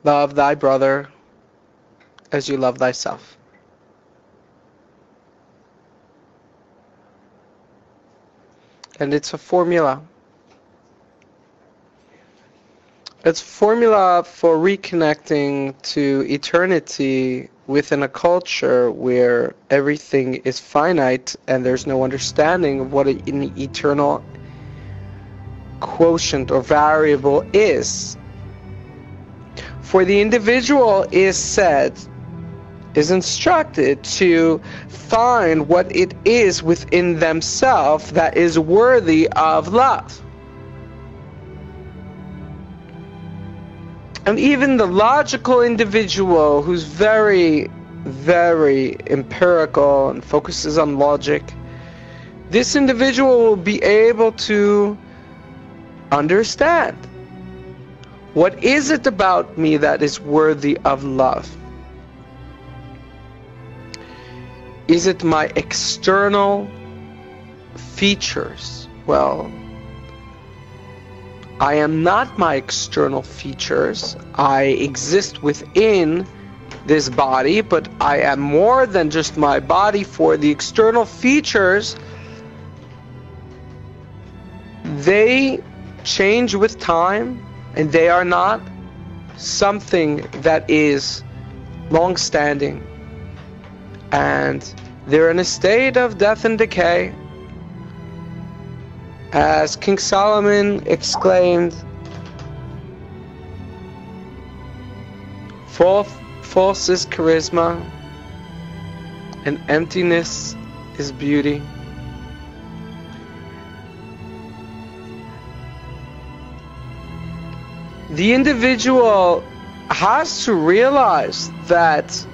Love thy brother as you love thyself. And it's a formula. It's a formula for reconnecting to eternity within a culture where everything is finite and there's no understanding of what an eternal quotient or variable is. For the individual is instructed to find what it is within themselves that is worthy of love. And even the logical individual who's very, very empirical and focuses on logic, this individual will be able to understand, what is it about me that is worthy of love? Is it my external features? Well, I am not my external features. I exist within this body, but I am more than just my body. For the external features, they change with time, and they are not something that is long-standing. And they're in a state of death and decay. As King Solomon exclaimed, false is charisma, and emptiness is beauty. The individual has to realize that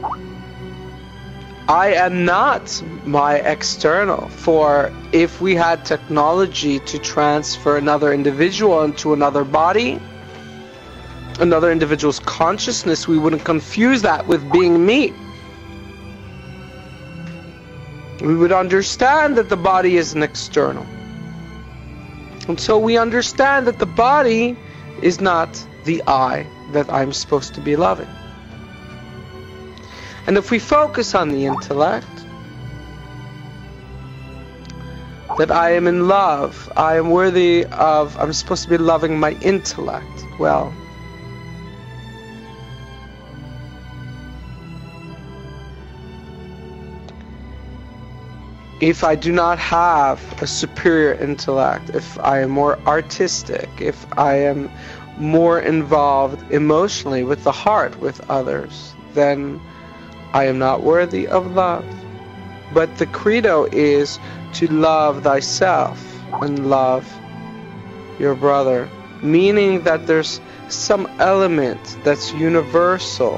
I am not my external. For if we had technology to transfer another individual into another body, another individual's consciousness, we wouldn't confuse that with being me. We would understand that the body is an external. And so we understand that the body is not the I that I'm supposed to be loving. And if we focus on the intellect, that I am in love, I am worthy of, I'm supposed to be loving my intellect, well, if I do not have a superior intellect, if I am more artistic, if I am more involved emotionally with the heart with others, then I am not worthy of love. But the credo is to love thyself and love your brother, meaning that there's some element that's universal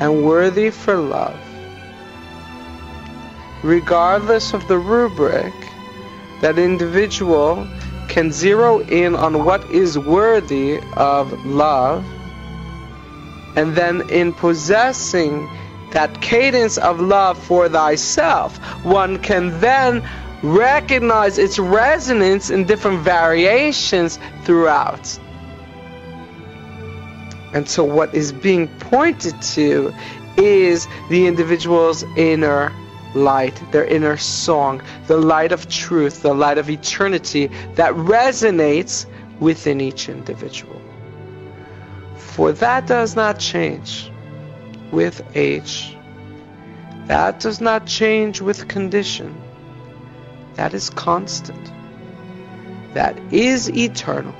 and worthy for love. Regardless of the rubric, that individual can zero in on what is worthy of love, and then in possessing that cadence of love for thyself, one can then recognize its resonance in different variations throughout. And so what is being pointed to is the individual's inner light, their inner song, the light of truth, the light of eternity that resonates within each individual. For that does not change with age. That does not change with condition. That is constant. That is eternal.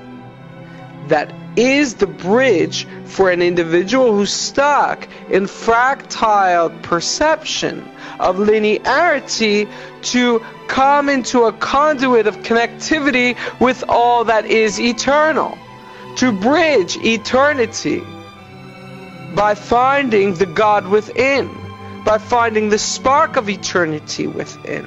That is the bridge for an individual who's stuck in fractile perception of linearity to come into a conduit of connectivity with all that is eternal, to bridge eternity by finding the God within, by finding the spark of eternity within,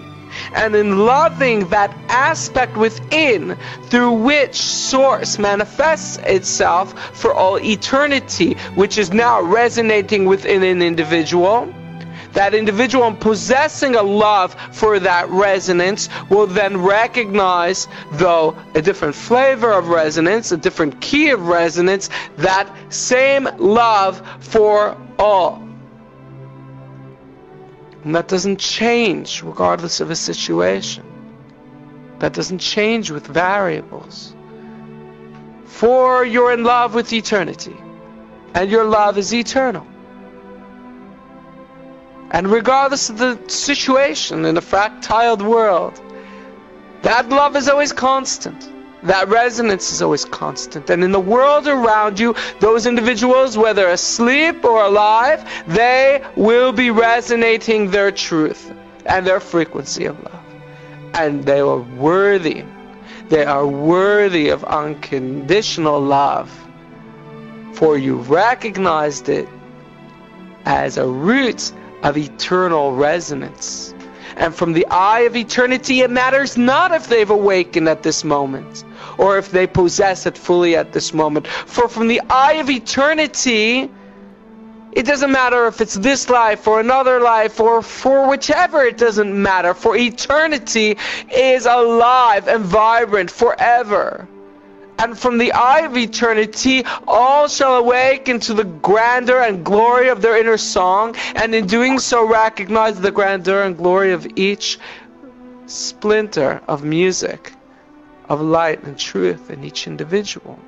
and in loving that aspect within through which source manifests itself for all eternity, which is now resonating within an individual. That individual, in possessing a love for that resonance, will then recognize, though a different flavor of resonance, a different key of resonance, that same love for all. And that doesn't change regardless of a situation. That doesn't change with variables. For you're in love with eternity, and your love is eternal. And regardless of the situation in a fractaled world, that love is always constant. That resonance is always constant. And in the world around you, those individuals, whether asleep or alive, they will be resonating their truth and their frequency of love. And they are worthy. They are worthy of unconditional love. For you recognized it as a root of eternal resonance. And from the eye of eternity, it matters not if they've awakened at this moment, or if they possess it fully at this moment. For from the eye of eternity, it doesn't matter if it's this life or another life or for whichever, it doesn't matter. For eternity is alive and vibrant forever. And from the eye of eternity, all shall awaken to the grandeur and glory of their inner song, and in doing so recognize the grandeur and glory of each splinter of music, of light and truth in each individual.